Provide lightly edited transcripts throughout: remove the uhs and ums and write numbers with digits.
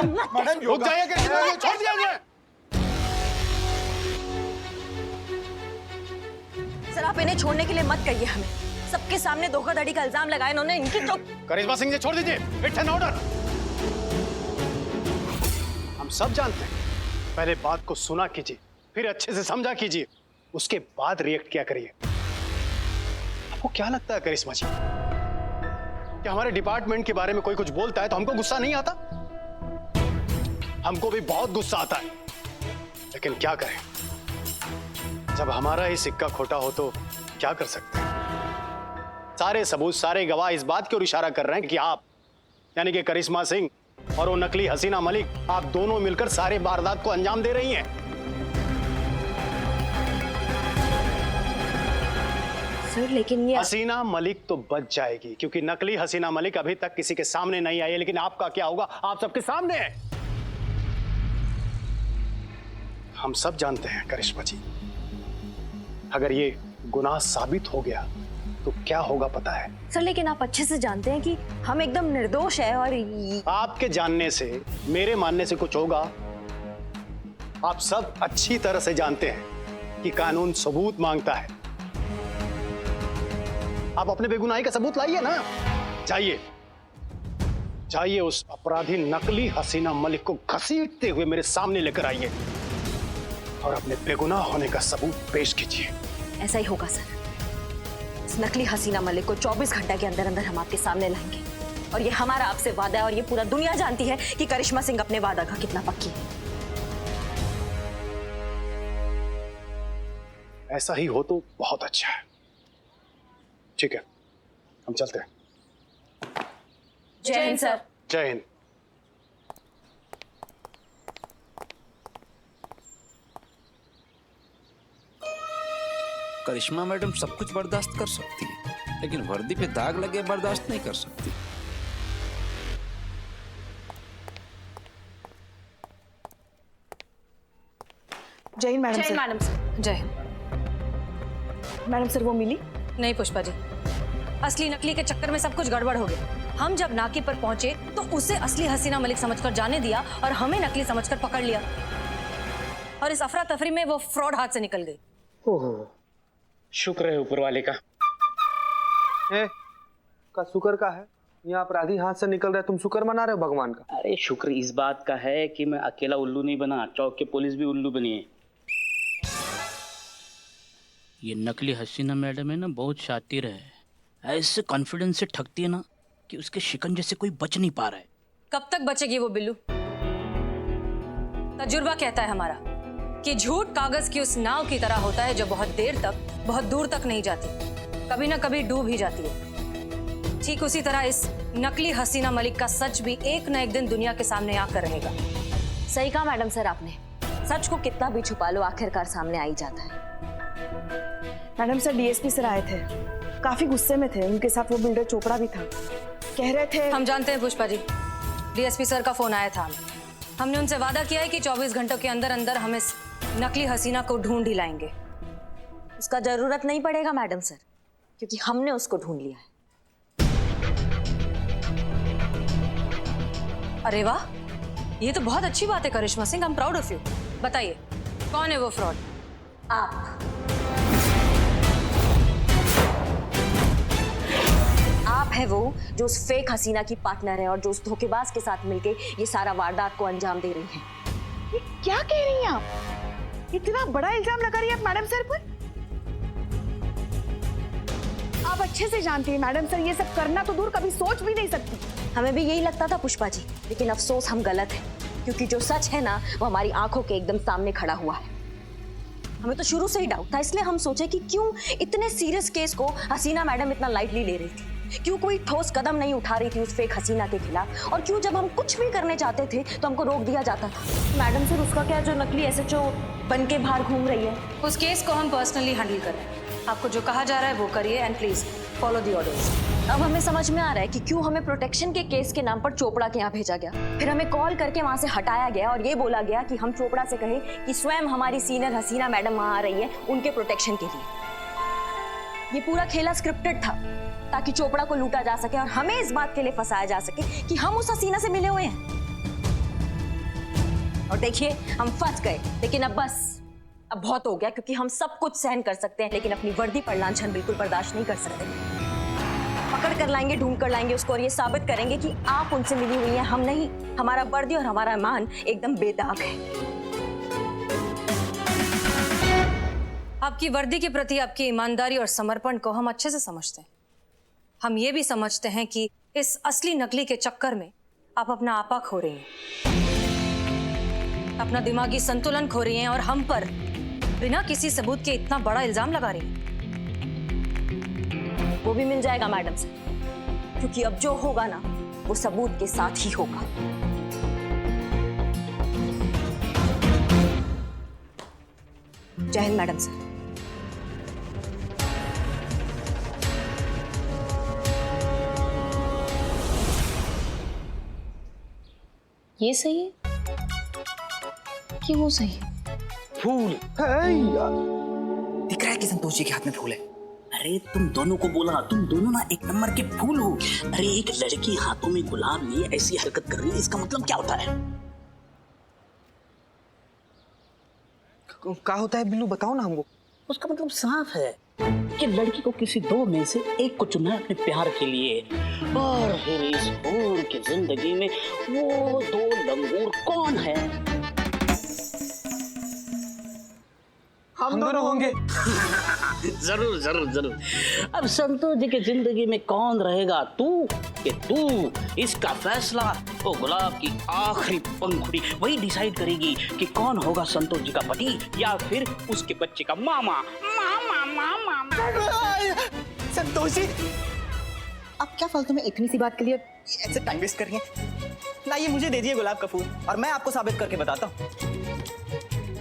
Madam रुक जाइए, छोड़ दिया मुझे। सर आप इन्हें छोड़ने के लिए मत कहिए हमें। सबके सामने धोखाधड़ी का इल्जाम लगाया इन्होंने, इनकी तो। करिश्मा सिंह से छोड़ दीजिए, इट्स एन ऑर्डर। हम सब जानते हैं, पहले बात को सुना कीजिए, फिर अच्छे से समझा कीजिए, उसके बाद रिएक्ट किया करिए। आपको क्या लगता है करिश्मा जी, कि हमारे डिपार्टमेंट के बारे में कोई कुछ बोलता है तो हमको गुस्सा नहीं आता? हमको भी बहुत गुस्सा आता है, लेकिन क्या करें, जब हमारा ही सिक्का खोटा हो तो क्या कर सकते हैं? सारे सबूत, सारे गवाह इस बात की ओर इशारा कर रहे हैं कि आप, यानी कि करिश्मा सिंह और वो नकली हसीना मलिक, आप दोनों मिलकर सारे वारदात को अंजाम दे रही हैं। सर लेकिन ये हसीना मलिक तो बच जाएगी, क्योंकि नकली हसीना मलिक अभी तक किसी के सामने नहीं आई है, लेकिन आपका क्या होगा, आप सबके सामने है। हम सब जानते हैं करिश्मा जी, अगर ये गुनाह साबित हो गया तो क्या होगा पता है? सर लेकिन आप अच्छे से जानते हैं कि हम एकदम निर्दोष है और आपके जानने से मेरे मानने से कुछ होगा? आप सब अच्छी तरह से जानते हैं कि कानून सबूत मांगता है। आप अपने बेगुनाही का सबूत लाइए ना। जाइए जाइए, उस अपराधी नकली हसीना मलिक को घसीटते हुए मेरे सामने लेकर आइए और अपने बेगुनाह होने का सबूत पेश कीजिए। ऐसा ही होगा सर। इस नकली हसीना मलिक को 24 घंटे के अंदर अंदर हम आपके सामने लाएंगे, और ये हमारा आपसे वादा है, और ये पूरा दुनिया जानती है कि करिश्मा सिंह अपने वादा का कितना पक्की है। ऐसा ही हो तो बहुत अच्छा है। ठीक है, हम चलते हैं। जय हिंद सर। जय हिंद। करिश्मा मैडम सब कुछ बर्दाश्त कर सकती है, लेकिन वर्दी पे दाग लगे बर्दाश्त नहीं कर सकती। जय Hind madam sir. Madam sir. जय हिंद। मैडम सर वो मिली? नहीं पुष्पा जी, असली नकली के चक्कर में सब कुछ गड़बड़ हो गया। हम जब नाके पर पहुंचे तो उसे असली हसीना मलिक समझकर जाने दिया और हमें नकली समझकर पकड़ लिया, और इस अफरा तफरी में वो फ्रॉड हाथ से निकल गई। ओहो, शुक्र है ऊपर वाले का। का शुक्र का है? यहाँ अपराधी हाथ से निकल रहे, तुम शुक्र मना रहे हो भगवान का? अरे शुक्र इस बात का है कि मैं अकेला उल्लू नहीं बना, चौक के पुलिस भी उल्लू बनी है। ये नकली हसीना मैडम है ना, बहुत शातिर है, ऐसे कॉन्फिडेंस से ठगती है ना कि उसके शिकंजे से कोई बच नहीं पा रहा है। कब तक बचेगी वो बिल्लू? तजुर्बा कहता है हमारा कि झूठ कागज की उस नाव की तरह होता है जो बहुत देर तक, बहुत दूर तक नहीं जाती, कभी ना कभी डूब ही जाती है। ठीक उसी तरह इस नकली हसीना मलिक का सच भी एक न एक दिन दुनिया के सामने आकर रहेगा। सही कहा मैडम सर आपने, सच को कितना भी छुपा लो आखिरकार सामने आ ही जाता है। मैडम सर डीएसपी सर आए थे, काफी गुस्से में थे, उनके साथ वो बिल्डर चोपड़ा भी था। कह रहे थे हम जानते हैं पुष्पा जी, डीएसपी सर का फोन आया था, हमने उनसे वादा किया है कि 24 घंटों के अंदर अंदर हम इस नकली हसीना को ढूंढ ही लाएंगे। उसका जरूरत नहीं पड़ेगा मैडम सर, क्योंकि हमने उसको ढूंढ लिया है। अरे वाह, ये तो बहुत अच्छी बात है Karishma Singh, I am proud of you. बताइए कौन है वो फ्रॉड? आप है वो जो उस फेक हसीना की पार्टनर है और जो उस धोखेबाज के साथ मिलके ये सारा वारदात को अंजाम दे रही हैं। ये क्या कह रही हैं आप? इतना बड़ा इल्जाम लगा रही है आप मैडम सर पर? आप अच्छे से जानती हैं मैडम सर, ये सब करना तो दूर, कभी सोच भी नहीं सकती। हमें भी यही लगता था पुष्पा जी, लेकिन अफसोस हम गलत हैं, क्योंकि जो सच है ना वो हमारी आंखों के एकदम सामने खड़ा हुआ है। हमें तो शुरू से ही डाउट था, इसलिए हम सोचे कि क्यों इतने सीरियस केस को हसीना मैडम इतना लाइटली ले रही थी, क्यों कोई ठोस कदम नहीं उठा रही थी उस फेक हसीना के खिलाफ, और क्यों जब हम कुछ भी करने चाहते थे तो हमको रोक दिया जाता था। मैडम सर उसका क्या, जो नकली एसएचओ बन के बाहर घूम रही है, उस केस को हम पर्सनली हैंडल कर रहे हैं। आपको जो कहा जा रहा है वो करिए, and please follow the orders. अब हमें समझ में आ रहा है कि क्यों हमें प्रोटेक्शन के केस के नाम पर चोपड़ा के यहाँ भेजा गया, फिर हमें कॉल करके वहाँ से हटाया गया और ये बोला गया कि हम चोपड़ा से कहें कि स्वयं हमारी सीनियर हसीना मैडम वहाँ आ रही है उनके प्रोटेक्शन के लिए। ये पूरा खेला स्क्रिप्टेड था ताकि चोपड़ा को लूटा जा सके और हमें इस बात के लिए फंसाया जा सके कि हम उस हसीना से मिले हुए हैं। और देखिए हम फंस गए, लेकिन अब बस, अब बहुत हो गया, क्योंकि हम सब कुछ सहन कर सकते हैं लेकिन अपनी वर्दी पर लांछन बिल्कुल बर्दाश्त नहीं कर सकते। पकड़ कर लाएंगे, ढूंढ कर लाएंगे उसको और ये साबित करेंगे कि आप उनसे मिली हुई हैं, हम नहीं। हमारा वर्दी और हमारा ईमान एकदम बेदाग है। आपकी वर्दी के प्रति आपकी ईमानदारी और समर्पण को हम अच्छे से समझते हैं। हम ये भी समझते हैं कि इस असली नकली के चक्कर में आप अपना आपा खो रही हैं, अपना दिमागी संतुलन खो रही हैं और हम पर बिना किसी सबूत के इतना बड़ा इल्जाम लगा रही हैं। वो भी मिल जाएगा मैडम से, क्योंकि अब जो होगा ना वो सबूत के साथ ही होगा। जय हिंद मैडम सर। ये सही है कि वो सही है? फूल दिख रहा है कि संतोष जी के हाथ में फूल है। अरे तुम दोनों को बोला, तुम दोनों ना एक नंबर के फूल हो। अरे एक लड़की हाथों में गुलाब लिए ऐसी हरकत कर रही है, इसका मतलब क्या होता है? क्या होता है बिल्लू, बताओ ना हमको। उसका मतलब साफ है कि लड़की को किसी दो में से एक को चुनना है अपने प्यार के लिए, और फिर इस हूर की जिंदगी में वो दो लंगूर कौन है? हम दोनों होंगे। जरूर जरूर जरूर। अब संतोष जी की जिंदगी में कौन रहेगा, तू कि तू? इसका फैसला वो गुलाब की आखिरी पंखुड़ी वही डिसाइड करेगी कि कौन होगा संतोष जी का पति या फिर उसके बच्चे का मामा। मामा मामा संतोष जी, आप क्या फालतू में इतनी सी बात के लिए ऐसे टाइम वेस्ट कर रही हैं? लाइए मुझे दे दिए गुलाब का फूल और मैं आपको साबित करके बताता हूँ।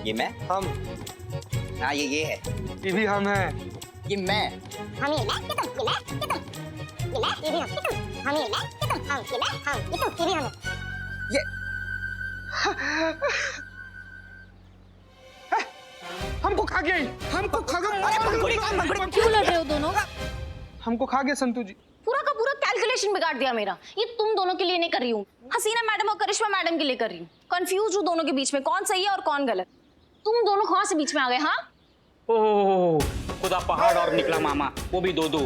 ये मैं, हम, हाँ ये है, ये भी हम हैं। ये मैं, हम ये मैं, ये तुम, ये मैं, ये भी हम, ये तुम, हम ये मैं, ये तुम, हम ये मैं, हम ये तुम, ये भी हम। ये हमको खा गया, हमको खा गया। क्यों लड़ रहे हो दोनों? हमको खा गया संतू जी। पूरा का पूरा कैलकुलेशन बिगाड़ दिया मेरा। ये तुम दोनों के लिए नहीं कर रही हूँ, हसीना मैडम और करिश्मा मैडम के लिए कर रही हूँ। कंफ्यूज हूँ दोनों के बीच में, कौन सही है और कौन गलत। तुम दोनों कहाँ से बीच में आ गए? हाँ ओह खुदा पहाड़ और निकला मामा, वो भी दो दो।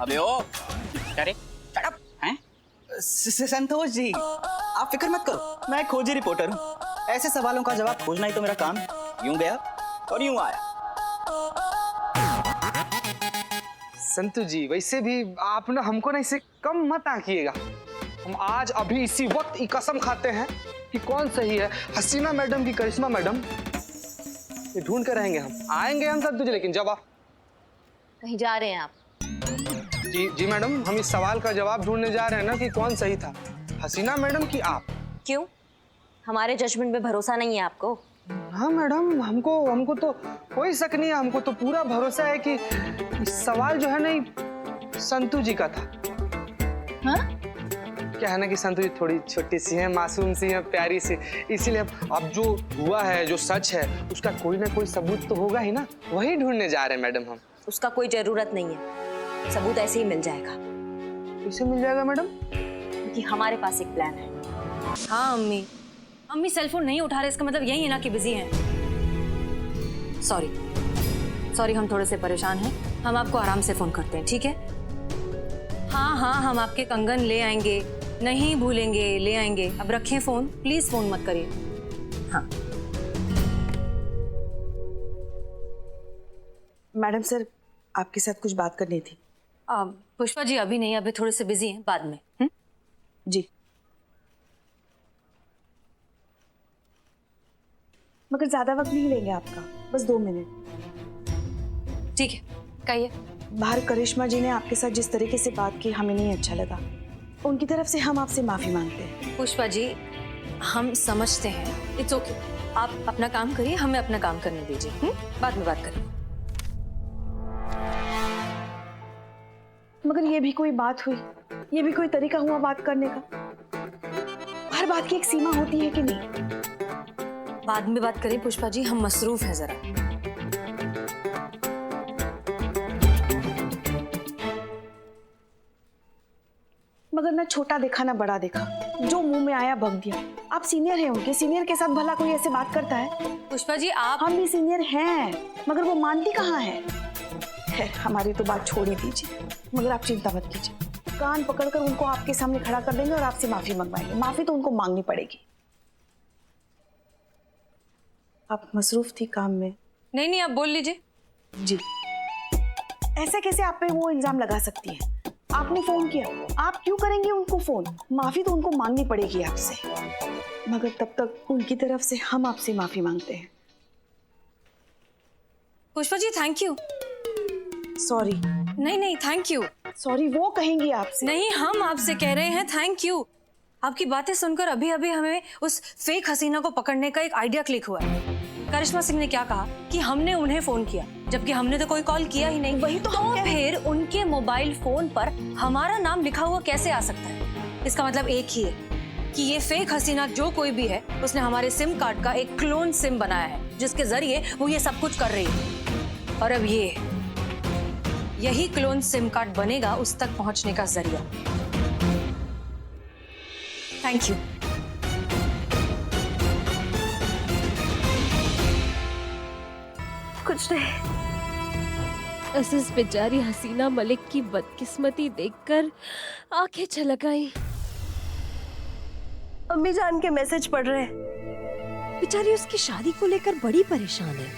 अबे ओ अरे शट अप हैं? संतोष जी आप फिक्र मत करो, मैं खोजी रिपोर्टर हूँ। ऐसे सवालों का जवाब खोजना ही तो मेरा काम। यूं गया और यूं आया। संतू जी वैसे भी आप ना हमको ना इसे कम मत आंकिएगा। हम आज अभी इसी वक्त ये कसम खाते हैं कि कौन सही है, हसीना मैडम की करिश्मा मैडम। ये ढूंढ कर रहेंगे, हम आएंगे हम संतू जी। लेकिन जब आप कहीं जा रहे हैं आप? जी मैडम, हम इस सवाल का जवाब ढूंढने जा रहे हैं ना कि कौन सही था, हसीना मैडम की आप। क्यों, हमारे जजमेंट में भरोसा नहीं है आपको? हाँ मैडम, हमको तो कोई शक नहीं है। हमको तो पूरा भरोसा है कि सवाल जो है ना संतू जी का था। हाँ? क्या है ना कि संतू जी थोड़ी छोटी सी है, मासूम सी है, प्यारी सी, इसीलिए अब जो हुआ है, जो सच है, उसका कोई ना कोई सबूत तो होगा ही ना, वही ढूंढने जा रहे हैं मैडम हम। उसका कोई जरूरत नहीं है, सबूत ऐसे ही मिल जाएगा। कैसे मिल जाएगा मैडम? क्योंकि हमारे पास एक प्लान है। हाँ अम्मी सेल फोन नहीं उठा रहे, इसका मतलब यही है ना कि बिजी हैं। सॉरी हम थोड़े से परेशान हैं, हम आपको आराम से फोन करते हैं, ठीक है? हाँ हम आपके कंगन ले आएंगे, नहीं भूलेंगे, ले आएंगे। अब रखें फोन, प्लीज फोन मत करिए। हाँ मैडम सर, आपके साथ कुछ बात करनी थी। पुष्पा जी अभी नहीं, अभी थोड़े से बिजी हैं, बाद में। जी, मगर ज्यादा वक्त नहीं लेंगे आपका, बस 2 मिनट। ठीक है, कहिए। बाहर करिश्मा जी ने आपके साथ जिस तरीके से बात की हमें नहीं अच्छा लगा। उनकी तरफ से हम आपसे माफी मांगते हैं। पुष्पा जी हम समझते हैं, इट्स ओके। आप अपना काम करिए, हमें अपना काम करने दीजिए। बाद में बात करें। मगर ये भी कोई बात हुई, ये भी कोई तरीका हुआ बात करने का? हर बात की एक सीमा होती है कि नहीं? बाद में बात करें पुष्पा जी, हम मसरूफ हैं जरा। मगर ना छोटा देखा ना बड़ा देखा, जो मुंह में आया बक दिया। आप सीनियर हैं उनके, सीनियर के साथ भला कोई ऐसे बात करता है? पुष्पा जी आप हम भी सीनियर हैं, मगर वो मानती कहाँ है। खैर हमारी तो बात छोड़ ही दीजिए, मगर आप चिंता मत कीजिए, कान पकड़कर उनको आपके सामने खड़ा कर देंगे और आपसे माफी मंगवाएंगे। माफी तो उनको मांगनी पड़ेगी। आप मसरूफ थी काम में। नहीं नहीं, आप बोल लीजिए। जी, ऐसे कैसे आप पे वो इल्जाम लगा सकती है? आपने फोन किया, आप क्यों करेंगे उनको फोन? माफी तो उनको मांगनी पड़ेगी आपसे, मगर तब तक उनकी तरफ से हम आपसे माफी मांगते हैं। Pushpa ji thank you. Sorry. नहीं नहीं थैंक यू। सॉरी वो कहेंगी आपसे। नहीं, हम आपसे कह रहे हैं थैंक यू। आपकी बातें सुनकर अभी अभी हमें उस फेक हसीना को पकड़ने का एक आइडिया क्लिक हुआ है। करिश्मा सिंह ने क्या कहा कि हमने उन्हें फोन किया, जबकि हमने तो कोई कॉल किया ही नहीं। वही तो फिर उनके मोबाइल फोन पर हमारा नाम लिखा हुआ कैसे आ सकता है? इसका मतलब एक ही है कि ये फेक हसीना जो कोई भी है, उसने हमारे सिम कार्ड का एक क्लोन सिम बनाया है, जिसके जरिए वो ये सब कुछ कर रही है। और अब यही क्लोन सिम कार्ड बनेगा उस तक पहुंचने का जरिया। Thank you. कुछ नहीं, बस इस बेचारी हसीना मलिक की बदकिस्मती देखकर आंखें छलक आई। अम्मी जान के मैसेज पढ़ रहे हैं। बेचारी उसकी शादी को लेकर बड़ी परेशान है,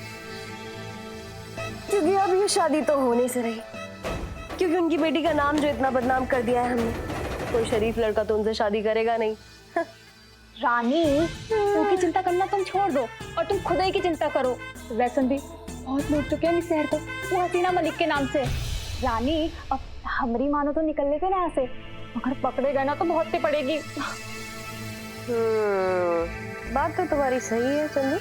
क्योंकि अब ये शादी तो होने से रही, क्योंकि उनकी बेटी का नाम जो इतना बदनाम कर दिया है हमने। कोई शरीफ लड़का तो उनसे शादी करेगा नहीं। रानी, उनकी चिंता करना तुम छोड़ दो और तुम खुद ही की चिंता करो। वैसे भी बहुत लूट चुके हैं इस शहर को वो हसीना मलिक के नाम से। रानी, अब हमारी मानो तो निकल लेते ना ऐसे, अगर पकड़े गए ना तो बहुत पे पड़ेगी। बात तो तुम्हारी सही है चंदू,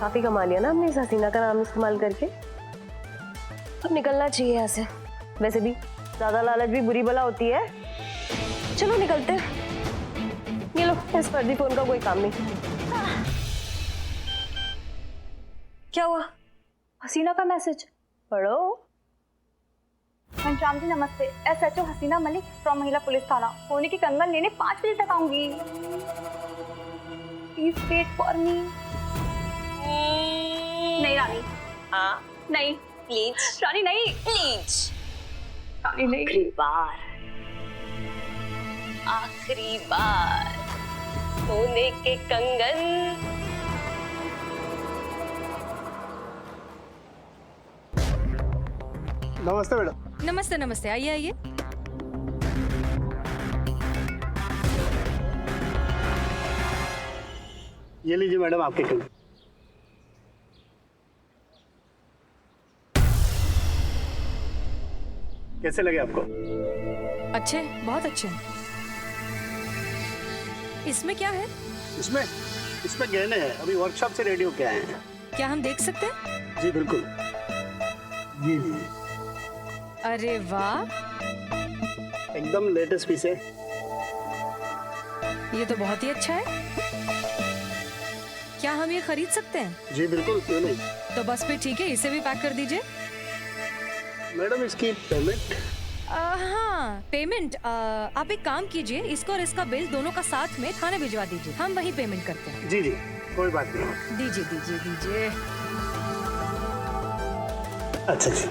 काफी कमा लिया ना हमने इस हसीना का नाम इस्तेमाल करके। अब निकलना चाहिए यहाँ से। वैसे भी ज्यादा लालच भी बुरी बला होती है। चलो निकलते हैं। ये लो, इस फर्जी फोन का कोई काम नहीं। क्या हुआ? हसीना का मैसेज पढ़ो। घनश्याम जी नमस्ते, SHO हसीना मलिक फ्रॉम महिला पुलिस थाना। सोने की कंगन लेने 5 बजे तक आऊंगी। Please wait for me. नहीं रानी। हाँ नहीं प्लीज। रानी नहीं, प्लीज। रानी नहीं। आखिरी बार सोने के कंगन। नमस्ते मैडम। नमस्ते नमस्ते, आइए आइए। ये लीजिए मैडम आपके कंगन। कैसे लगे आपको? अच्छे, बहुत अच्छे। इसमें क्या है? इसमें गहने हैं, अभी वर्कशॉप से रेडी होके आए हैं। क्या हम देख सकते हैं? जी बिल्कुल। ये अरे वाह, एकदम लेटेस्ट पीस है। ये तो बहुत ही अच्छा है। क्या हम ये खरीद सकते हैं? जी बिल्कुल, क्यों नहीं। तो बस फिर ठीक है, इसे भी पैक कर दीजिए। मैडम इसकी पेमेंट? हाँ पेमेंट, आप एक काम कीजिए, इसको और इसका बिल दोनों का साथ में थाने भिजवा दीजिए, हम वहीं पेमेंट करते हैं। जी जी कोई बात नहीं। दीजिए दीजिए दीजिए। अच्छा जी।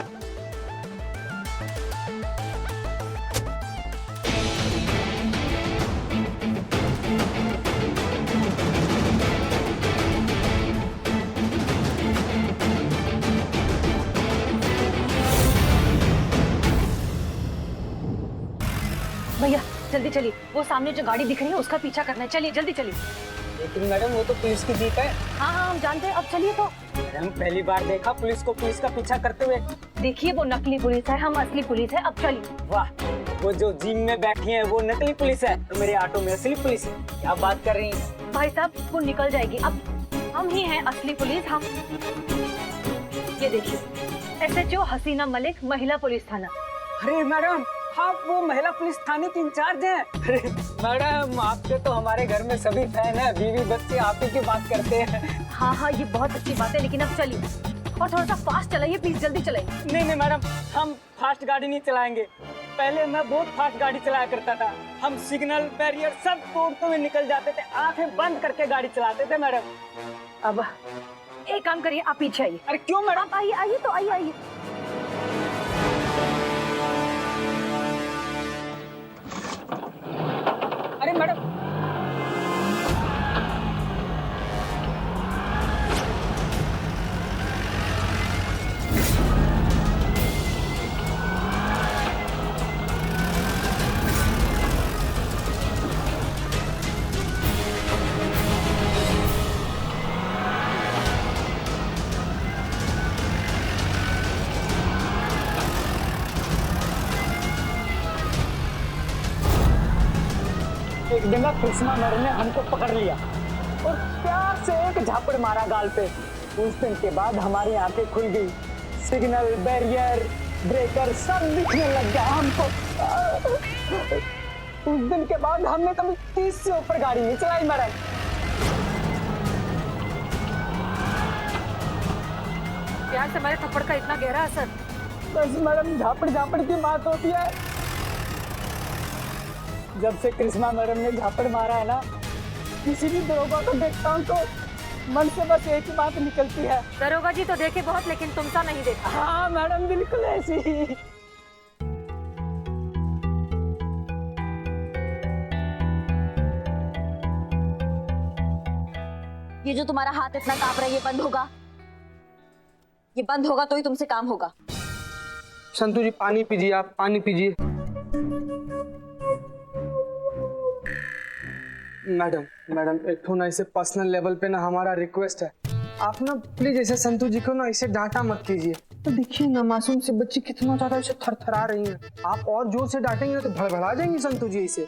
भैया जल्दी चलिए, वो सामने जो गाड़ी दिख रही है उसका पीछा करना है। चलिए जल्दी चलिए। लेकिन मैडम वो तो पुलिस की जीप है। हाँ हाँ हम जानते हैं, अब चलिए। तो मैडम पहली बार देखा पुलिस को पुलिस का पीछा करते हुए। देखिए वो नकली पुलिस है, हम असली पुलिस है। अब चलिए। वाह, वो जो जिम में बैठी है वो नकली पुलिस है, तो मेरे ऑटो में असली पुलिस है। क्या बात कर रही हैं? भाई साहब वो निकल जाएगी, अब हम ही हैं असली पुलिस। हम ये देखिए, SHO हसीना मलिक महिला पुलिस थाना। अरे मैडम, आप वो महिला पुलिस थाने की इंचार्ज हैं? अरे मैडम, आपके तो हमारे घर में सभी फैन है, बीवी बच्चे आप ही की बात करते हैं। हाँ हाँ ये बहुत अच्छी बात है, लेकिन अब चलिए और थोड़ा सा फास्ट चलाइए प्लीज, जल्दी चलाइए। नहीं नहीं मैडम, हम फास्ट गाड़ी नहीं चलाएंगे। पहले मैं बहुत फास्ट गाड़ी चलाया करता था। हम सिग्नल बैरियर सब तोड़ते हुए निकल जाते थे, आंखें बंद करके गाड़ी चलाते थे मैडम। अब एक काम करिए, आप पीछे आइए। अरे क्यों मैडम? आप आइए आइए तो आइए आइए। अरे मैडम, एक दिन कृष्णा मैडम ने हमको पकड़ लिया और प्यार से एक झापड़ मारा गाल पे। उस दिन के बाद हमारी आंखें खुल गई, सिग्नल बैरियर ब्रेकर सब दिखने लग गया हमको। उस दिन के बाद हमने कभी 30 से ऊपर गाड़ी नहीं चलाई मैडम। प्यार से हमारे थप्पड़ का इतना गहरा असर? बस मैडम झापड़ झापड़ की बात होती है। जब से कृष्णा मैडम ने झापड़ मारा है ना, किसी भी दरोगा को देखता हूँ तो मन से बस एक ही बात निकलती है। दरोगा जी तो देखे बहुत, लेकिन तुमसा नहीं देखा। हाँ मैडम, बिल्कुल ऐसी ही। ये जो तुम्हारा हाथ इतना कांप रहा है, ये बंद होगा? ये बंद होगा तो ही तुमसे काम होगा। संतू जी पानी पीजिए, आप पानी पीजिए। मैडम एक तो ना इसे पर्सनल लेवल पे ना हमारा रिक्वेस्ट है, आप ना प्लीज ऐसे संतू जी को ना इसे डांटा मत कीजिए। तो देखिए ना मासूम से बच्ची कितना ज्यादा इसे थरथरा रही हैं। आप और जोर से डांटेंगे तो भड़बड़ा जाएंगी संतू जी इसे।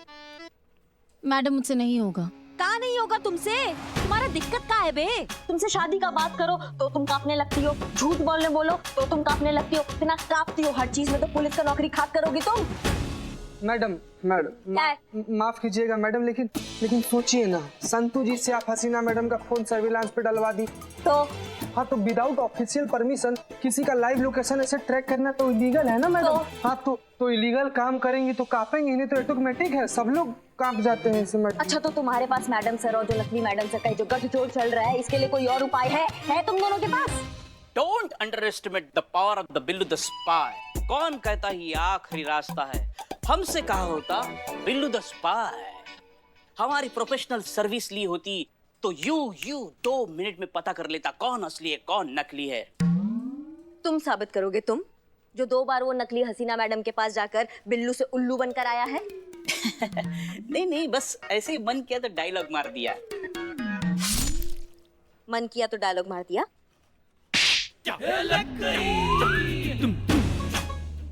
मैडम मुझसे नहीं होगा। कहाँ नहीं होगा तुमसे? तुम्हारा दिक्कत क्या है बे? तुमसे शादी का बात करो तो तुम कांपने लगती हो, झूठ बोलने बोलो तो तुम कांपने लगती हो, इतना कांपती हो हर चीज में, तो पुलिस का नौकरी खाक करोगी तुम? मैडम माफ कीजिएगा मैडम, लेकिन सोचिए ना, संतू जी से आप हसीना मैडम का फोन सर्विलांस पे डलवा दी तो? हाँ तो विदाउट ऑफिशियल परमिशन किसी का लाइव लोकेशन ऐसे ट्रैक करना तो इलीगल है ना मैडम। हाँ तो इलीगल काम करेंगे तो कांपेंगे, नहीं तो ऑटोमेटिक है, सब लोग कांप जाते हैं इसे मैडम। अच्छा तो तुम्हारे पास मैडम सर और जो नकली मैडम सर का जो गठजोड़ चल रहा है, इसके लिए कोई और उपाय है तुम दोनों के पास? Don't underestimate the power of the Billu the spy. कौन कहता ही आखिरी रास्ता है? हमसे कहा होता बिल्लू द स्पाई। हमारी प्रोफेशनल सर्विस ली होती तो यू 2 मिनट में पता कर लेता कौन असली है कौन नकली है। तुम साबित करोगे, तुम जो 2 बार वो नकली हसीना मैडम के पास जाकर बिल्लू से उल्लू बनकर आया है? नहीं, बस ऐसे ही मन किया तो डायलॉग मार दिया। मन किया तो डायलॉग मार दिया?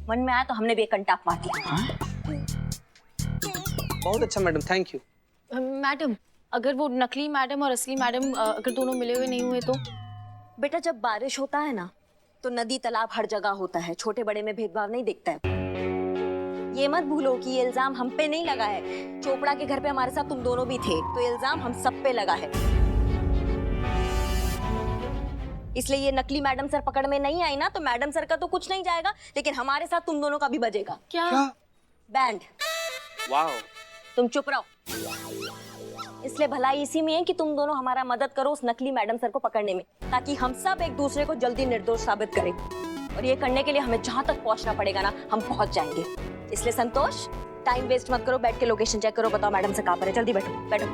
मन में आया तो हमने भी एक कंटाप मार दिया। बहुत अच्छा मैडम, थैंक यू। मैडम अगर वो नकली मैडम और असली मैडम अगर दोनों मिले हुए नहीं हुए तो? बेटा जब बारिश होता है ना तो नदी तालाब हर जगह होता है, छोटे बड़े में भेदभाव नहीं दिखता है। ये मत भूलो कि ये इल्जाम हम पे नहीं लगा है। चोपड़ा के घर पे हमारे साथ तुम दोनों भी थे, तो इल्जाम हम सब पे लगा है। इसलिए ये नकली मैडम सर पकड़ में नहीं आई ना तो मैडम सर का तो कुछ नहीं जाएगा, लेकिन हमारे साथ तुम दोनों का भी बजेगा। क्या? बैंड। वाओ। तुम चुप रहो। इसलिए भलाई इसी में है कि तुम दोनों हमारा मदद करो उस नकली मैडम सर को पकड़ने में, ताकि हम सब एक दूसरे को जल्दी निर्दोष साबित करें। और ये करने के लिए हमें जहां तक पहुंचना पड़ेगा ना, हम पहुंच जाएंगे। इसलिए संतोष, टाइम वेस्ट मत करो, बैठ के लोकेशन चेक करो, बताओ मैडम से कहां पर है, जल्दी बैठो बैठो।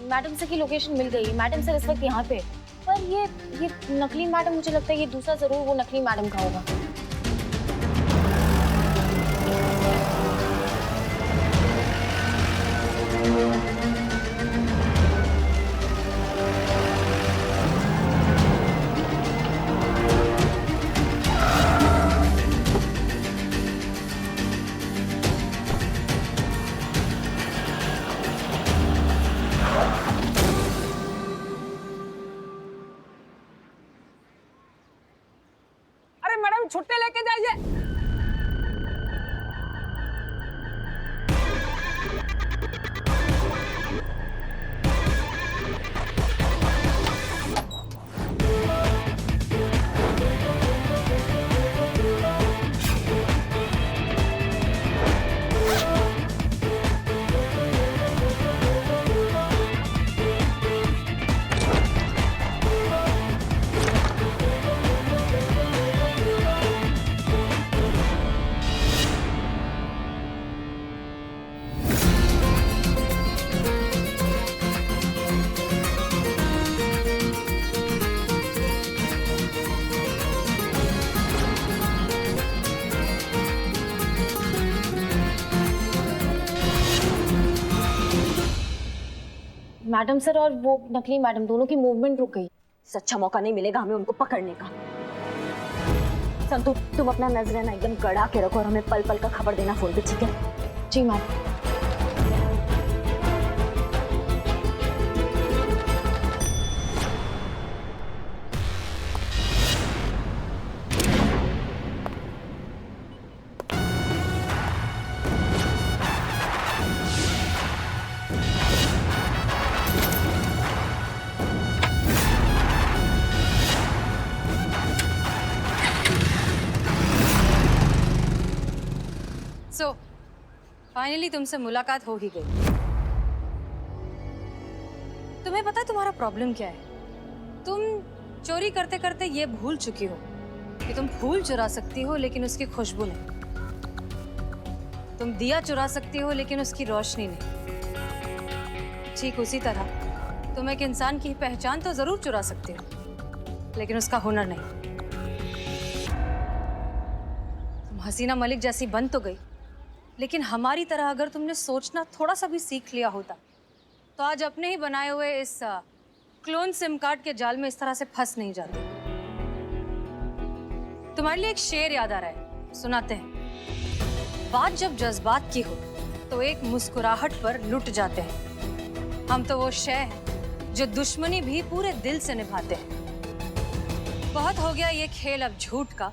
मैडम सर की लोकेशन मिल गई। मैडम सर इस वक्त यहाँ पे, पर ये नकली मैडम, मुझे लगता है ये दूसरा जरूर वो नकली मैडम का होगा। छुट्टे लेके जाइए। मैडम सर और वो नकली मैडम दोनों की मूवमेंट रुक गई। इससे अच्छा मौका नहीं मिलेगा हमें उनको पकड़ने का। संतु तुम अपना नजर एकदम गड़ा के रखो और हमें पल पल का खबर देना फोन पे, ठीक है? जी मैडम। सो फाइनली तुमसे मुलाकात हो ही गई। तुम्हें पता है तुम्हारा प्रॉब्लम क्या है? तुम चोरी करते करते ये भूल चुकी हो कि तुम फूल चुरा सकती हो लेकिन उसकी खुशबू नहीं। तुम दिया चुरा सकती हो लेकिन उसकी रोशनी नहीं। ठीक उसी तरह तुम एक इंसान की पहचान तो जरूर चुरा सकती हो लेकिन उसका हुनर नहीं। तुम हसीना मलिक जैसी बन तो गई, लेकिन हमारी तरह अगर तुमने सोचना थोड़ा सा भी सीख लिया होता तो आज अपने ही बनाए हुए इस क्लोन सिम कार्ड के जाल में इस तरह से फंस नहीं जाते। तुम्हारे लिए एक शेर याद आ रहा है, सुनाते हैं। बात जब जज्बात की हो तो एक मुस्कुराहट पर लुट जाते हैं। हम तो वो शय हैं जो दुश्मनी भी पूरे दिल से निभाते हैं। बहुत हो गया ये खेल अब झूठ का।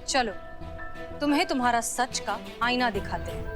चलो तुम्हें तुम्हारा सच का आईना दिखाते हैं।